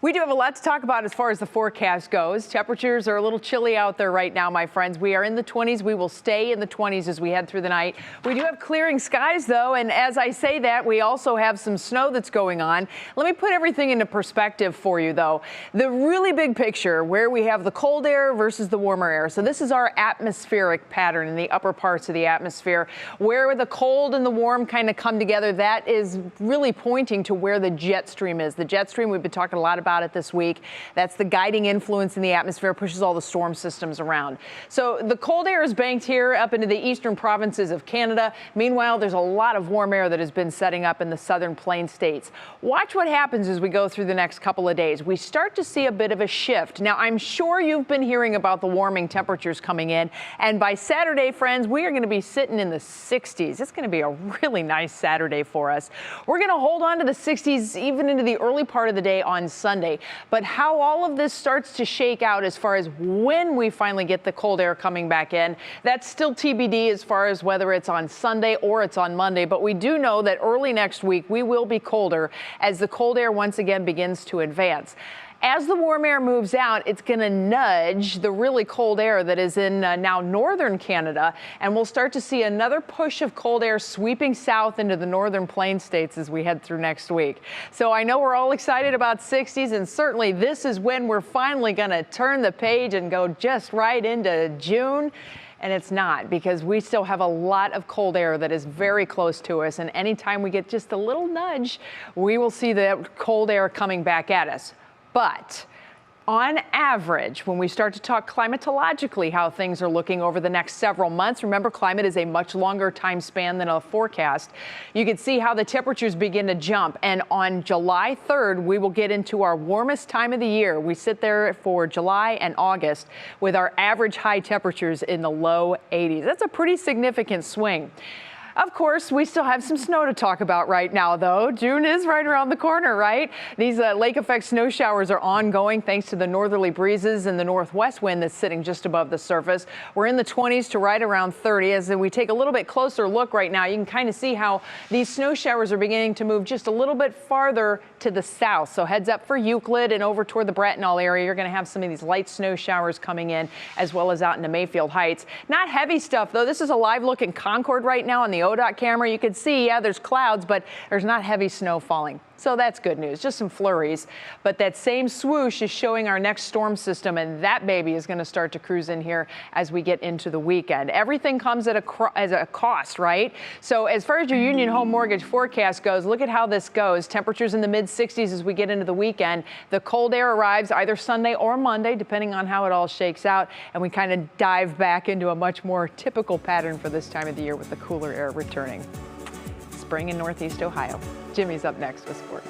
We do have a lot to talk about as far as the forecast goes. Temperatures are a little chilly out there right now, my friends. We are in the 20s. We will stay in the 20s as we head through the night. We do have clearing skies, though, and as I say that, we also have some snow that's going on. Let me put everything into perspective for you, though. The really big picture, where we have the cold air versus the warmer air. So this is our atmospheric pattern in the upper parts of the atmosphere. Where the cold and the warm kind of come together, that is really pointing to where the jet stream is. The jet stream, we've been talking a lot about it this week. That's the guiding influence in the atmosphere, pushes all the storm systems around. So the cold air is banked here up into the eastern provinces of Canada. Meanwhile, there's a lot of warm air that has been setting up in the southern plain states. Watch what happens as we go through the next couple of days. We start to see a bit of a shift. Now, I'm sure you've been hearing about the warming temperatures coming in, and by Saturday, friends, we are going to be sitting in the 60s. It's going to be a really nice Saturday for us. We're going to hold on to the 60s even into the early part of the day on Sunday. But how all of this starts to shake out as far as when we finally get the cold air coming back in, that's still TBD as far as whether it's on Sunday or it's on Monday. But we do know that early next week we will be colder as the cold air once again begins to advance. As the warm air moves out, it's going to nudge the really cold air that is in now northern Canada, and we'll start to see another push of cold air sweeping south into the northern plain states as we head through next week. So I know we're all excited about 60s, and certainly this is when we're finally going to turn the page and go just right into June. And it's not, because we still have a lot of cold air that is very close to us, and anytime we get just a little nudge, we will see the cold air coming back at us. But on average, when we start to talk climatologically how things are looking over the next several months, remember, climate is a much longer time span than a forecast. You can see how the temperatures begin to jump. And on July 3rd, we will get into our warmest time of the year. We sit there for July and August with our average high temperatures in the low 80s. That's a pretty significant swing. Of course, we still have some snow to talk about right now, though. June is right around the corner, right? These lake effect snow showers are ongoing thanks to the northerly breezes and the northwest wind that's sitting just above the surface. We're in the 20s to right around 30. As we take a little bit closer look right now, you can kind of see how these snow showers are beginning to move just a little bit farther to the south. So heads up for Euclid and over toward the Bracknell area. You're going to have some of these light snow showers coming in, as well as out into Mayfield Heights. Not heavy stuff, though. This is a live look in Concord right now on the ODOT camera. You can see, yeah, there's clouds, but there's not heavy snow falling. So that's good news, just some flurries. But that same swoosh is showing our next storm system, and that baby is going to start to cruise in here as we get into the weekend. Everything comes at a cost, right? So as far as your Union Home Mortgage forecast goes, look at how this goes. Temperatures in the mid-60s as we get into the weekend. The cold air arrives either Sunday or Monday, depending on how it all shakes out, and we kind of dive back into a much more typical pattern for this time of the year with the cooler air returning. Spring in Northeast Ohio. Jimmy's up next with sports.